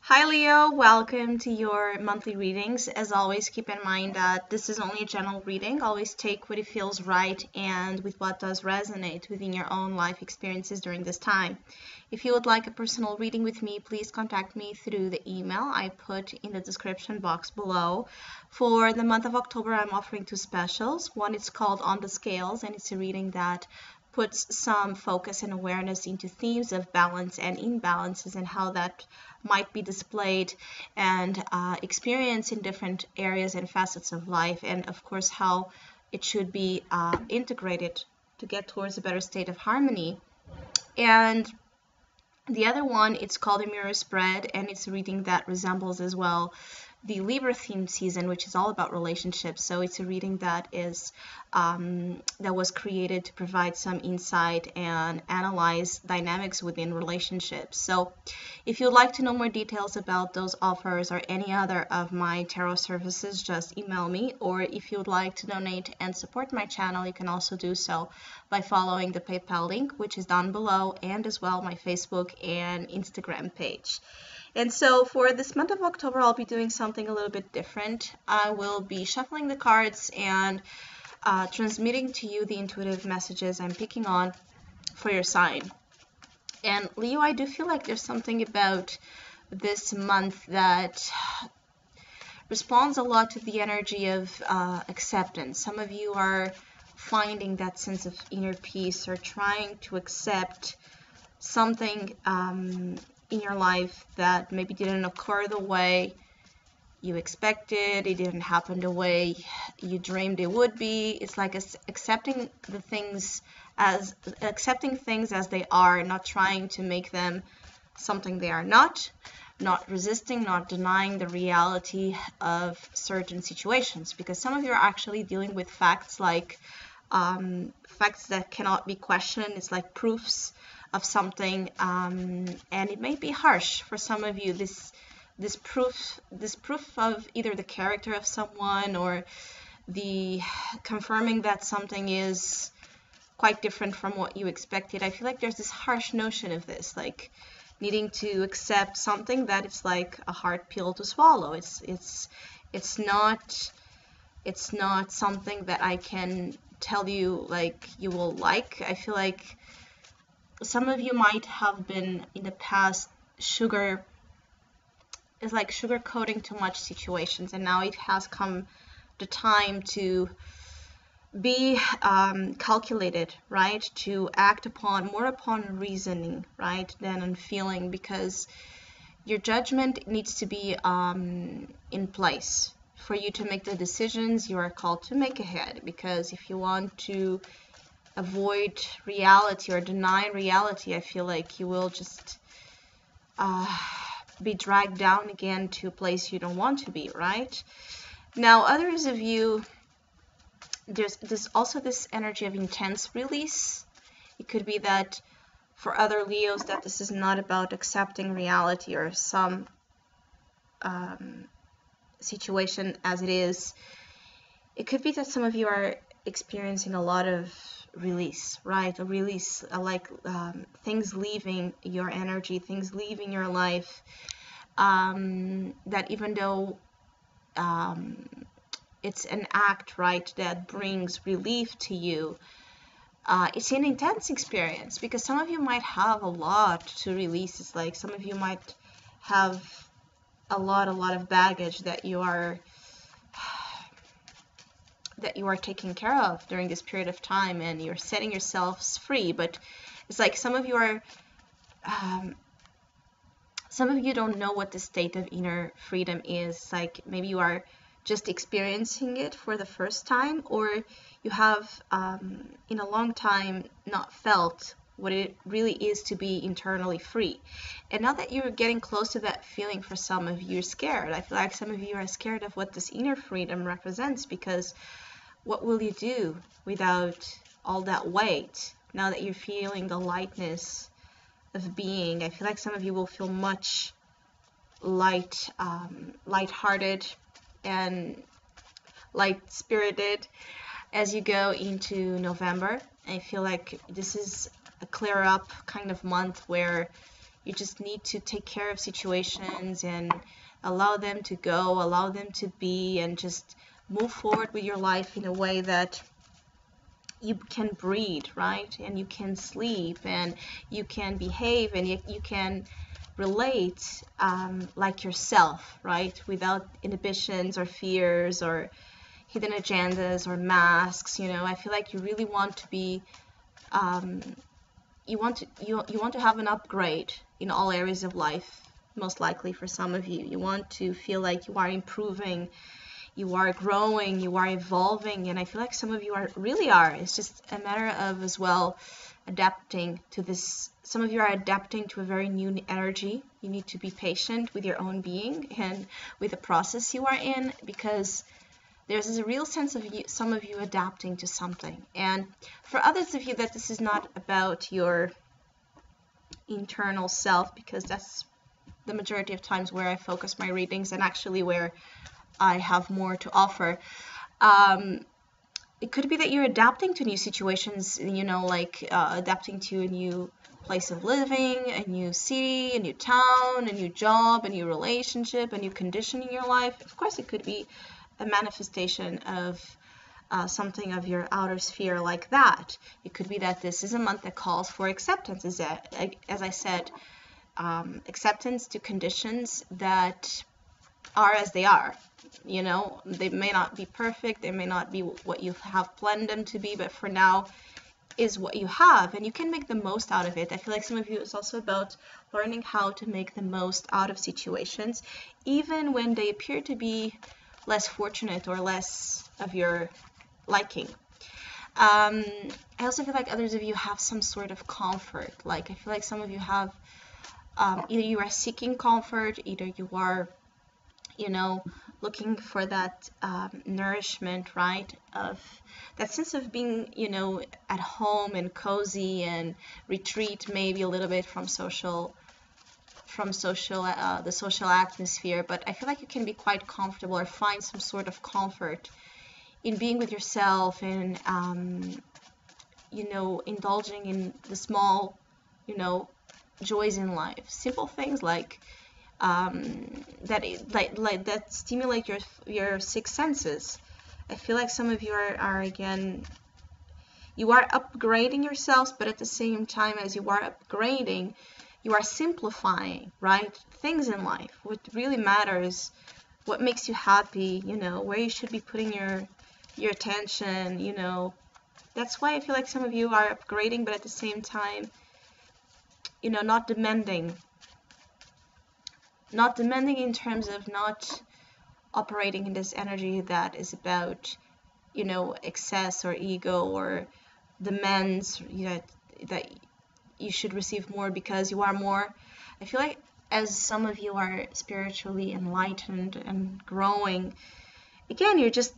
Hi Leo, welcome to your monthly readings. As always, keep in mind that this is only a general reading. Always take what it feels right and with what does resonate within your own life experiences during this time. If you would like a personal reading with me, please contact me through the email I put in the description box below. For the month of October, I'm offering two specials. One is called On the Scales, and it's a reading that puts some focus and awareness into themes of balance and imbalances and how that might be displayed and experienced in different areas and facets of life, and of course how it should be integrated to get towards a better state of harmony. And the other one, it's called a mirror spread, and it's a reading that resembles as well the Libra theme season, which is all about relationships. So it's a reading that is that was created to provide some insight and analyze dynamics within relationships. So if you'd like to know more details about those offers or any other of my tarot services, just email me. Or if you'd like to donate and support my channel, you can also do so by following the PayPal link, which is down below, and as well my Facebook and Instagram page. And so for this month of October, I'll be doing something a little bit different. I will be shuffling the cards and transmitting to you the intuitive messages I'm picking on for your sign. And Leo, I do feel like there's something about this month that responds a lot to the energy of acceptance. Some of you are finding that sense of inner peace or trying to accept something in your life that maybe didn't occur the way you expected, it didn't happen the way you dreamed it would be. It's like accepting things as they are, not trying to make them something they are not resisting, not denying the reality of certain situations, because some of you are actually dealing with facts like facts that cannot be questioned. It's like proofs of something, and it may be harsh for some of you. This proof of either the character of someone or the confirming that something is quite different from what you expected. I feel like there's this harsh notion of this, like needing to accept something that it's like a hard pill to swallow. It's not something that I can tell you like you will like. I feel like some of you might have been in the past sugar coating too much situations, and now it has come the time to be calculated, right? To act more upon reasoning, right, than on feeling, because your judgment needs to be in place for you to make the decisions you are called to make ahead. Because if you want to avoid reality or deny reality, I feel like you will just be dragged down again to a place you don't want to be, right? Now, others of you, there's also this energy of intense release. It could be that for other Leos that this is not about accepting reality or some situation as it is. It could be that some of you are experiencing a lot of release, right? A release, like things leaving your energy, things leaving your life, that even though it's an act, right, that brings relief to you, it's an intense experience, because some of you might have a lot to release. It's like some of you might have a lot of baggage that you are taking care of during this period of time, and you're setting yourselves free. But it's like some of you don't know what the state of inner freedom is. Like maybe you are just experiencing it for the first time, or you have in a long time not felt what it really is to be internally free. And now that you're getting close to that feeling, for some of you, you're scared. I feel like some of you are scared of what this inner freedom represents, because what will you do without all that weight? Now that you're feeling the lightness of being, I feel like some of you will feel much lighthearted and light-spirited as you go into November. I feel like this is a clear up kind of month where You just need to take care of situations and allow them to go, allow them to be, and just move forward with your life in a way that you can breathe, right? And you can sleep, and you can behave, and you can relate like yourself, right? Without inhibitions or fears or hidden agendas or masks. I feel like you really want to be you want to have an upgrade in all areas of life. Most likely for some of you, you want to feel like you are improving, you are growing, you are evolving, and I feel like some of you really are. It's just a matter of as well adapting to this. Some of you are adapting to a very new energy. You need to be patient with your own being and with the process you are in, because there's a real sense of some of you adapting to something. And for others of you, that this is not about your internal self, because that's the majority of times where I focus my readings and actually where I have more to offer. It could be that you're adapting to new situations, like adapting to a new place of living, a new city, a new town, a new job, a new relationship, a new condition in your life. Of course, it could be a manifestation of something of your outer sphere like that. It could be that this is a month that calls for acceptance, as I said, acceptance to conditions that are as they are. They may not be perfect, they may not be what you have planned them to be, but for now is what you have, and you can make the most out of it. I feel like some of you, it's also about learning how to make the most out of situations, even when they appear to be less fortunate or less of your liking. I also feel like others of you have some sort of comfort. Like, I feel like some of you have either you are seeking comfort, either you are looking for that nourishment, right, of that sense of being at home and cozy and retreat maybe a little bit from the social atmosphere. But I feel like you can be quite comfortable or find some sort of comfort in being with yourself and indulging in the small joys in life, simple things like that stimulate your six senses. I feel like some of you are again, you are upgrading yourselves, but at the same time as you are upgrading, you are simplifying, right? Things in life. What really matters, what makes you happy, where you should be putting your attention, That's why I feel like some of you are upgrading, but at the same time, not demanding in terms of not operating in this energy that is about, excess or ego or demands, that you should receive more because you are more. I feel like as some of you are spiritually enlightened and growing, again, you're just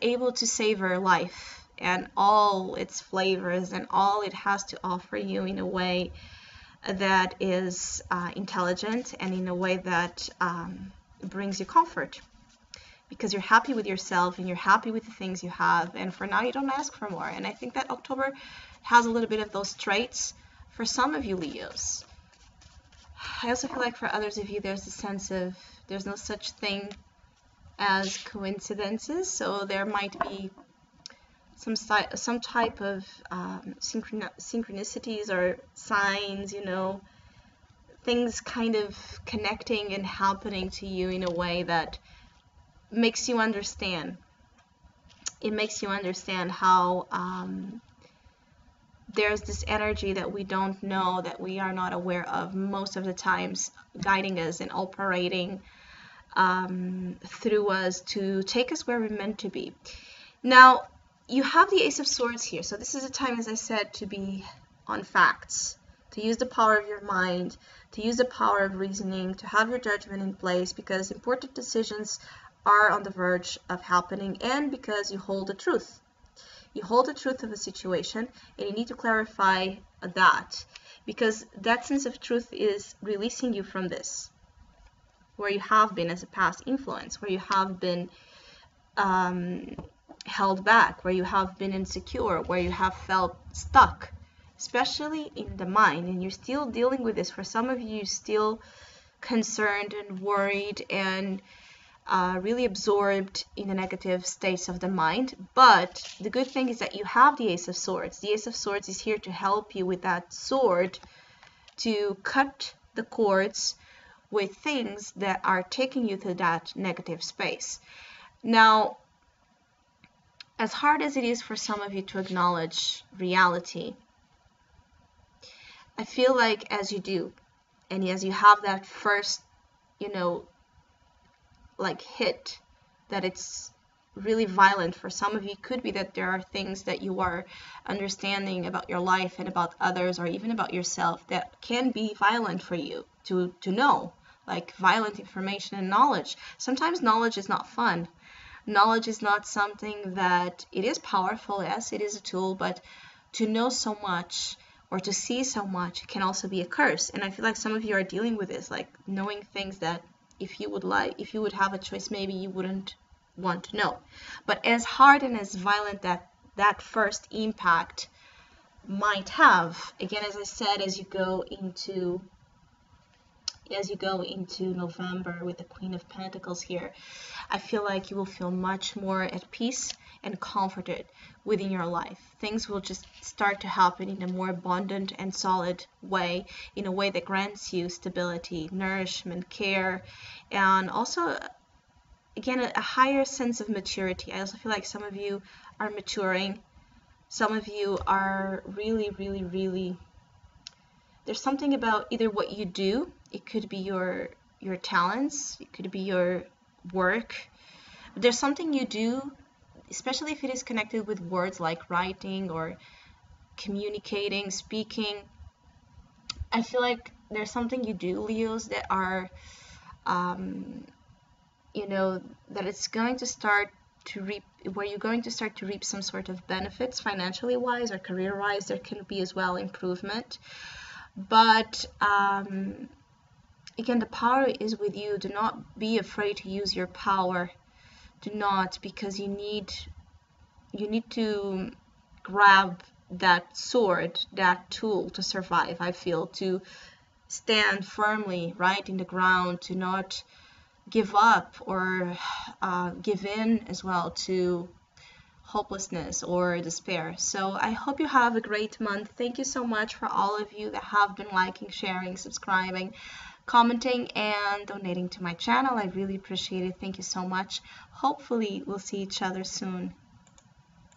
able to savor life and all its flavors and all it has to offer you in a way that is intelligent and in a way that brings you comfort, because you're happy with yourself and you're happy with the things you have, and for now you don't ask for more. And I think that October has a little bit of those traits for some of you Leos. I also feel like for others of you, there's a sense of there's no such thing as coincidences, so there might be some type of synchronicities or signs, things kind of connecting and happening to you in a way that makes you understand. It makes you understand how there's this energy that we don't know, that we are not aware of most of the times, guiding us and operating through us to take us where we're meant to be. Now, you have the Ace of Swords here, so this is a time, as I said, to be on facts, to use the power of your mind, to use the power of reasoning, to have your judgment in place, because important decisions are on the verge of happening, and because you hold the truth. You hold the truth of the situation, and you need to clarify that, because that sense of truth is releasing you from this, where you have been as a past influence, where you have been held back, where you have been insecure, where you have felt stuck especially in the mind, and you're still dealing with this. For some of you, still concerned and worried and really absorbed in the negative states of the mind. But the good thing is that you have the Ace of Swords. The Ace of Swords is here to help you with that sword to cut the cords with things that are taking you to that negative space. Now, as hard as it is for some of you to acknowledge reality, I feel like as you do, and as you have that first, like hit, that it's really violent for some of you. It could be that there are things that you are understanding about your life and about others, or even about yourself, that can be violent for you to know, like violent information and knowledge. Sometimes knowledge is not fun. Knowledge is not something that, it is powerful, yes, it is a tool, but to know so much or to see so much can also be a curse. And I feel like some of you are dealing with this, like knowing things that if you would have a choice, maybe you wouldn't want to know. But as hard and as violent that first impact might have, again, as I said, as you go into November with the Queen of Pentacles here, I feel like you will feel much more at peace and comforted within your life. Things will just start to happen in a more abundant and solid way, in a way that grants you stability, nourishment, care, and also, again, a higher sense of maturity. I also feel like some of you are maturing. Some of you are really, really, really, there's something about either what you do, it could be your talents, it could be your work. There's something you do, especially if it is connected with words like writing or communicating, speaking. I feel like there's something you do, Leos, that are, that it's going to start to reap, where you're going to start to reap some sort of benefits financially wise or career wise. There can be as well improvement. But again, the power is with you. Do not be afraid to use your power. Do not, because you need to grab that sword, that tool to survive. I feel, to stand firmly right in the ground, to not give up or give in as well to hopelessness or despair. So I hope you have a great month. Thank you so much for all of you that have been liking, sharing, subscribing, commenting, and donating to my channel. I really appreciate it. Thank you so much. Hopefully we'll see each other soon.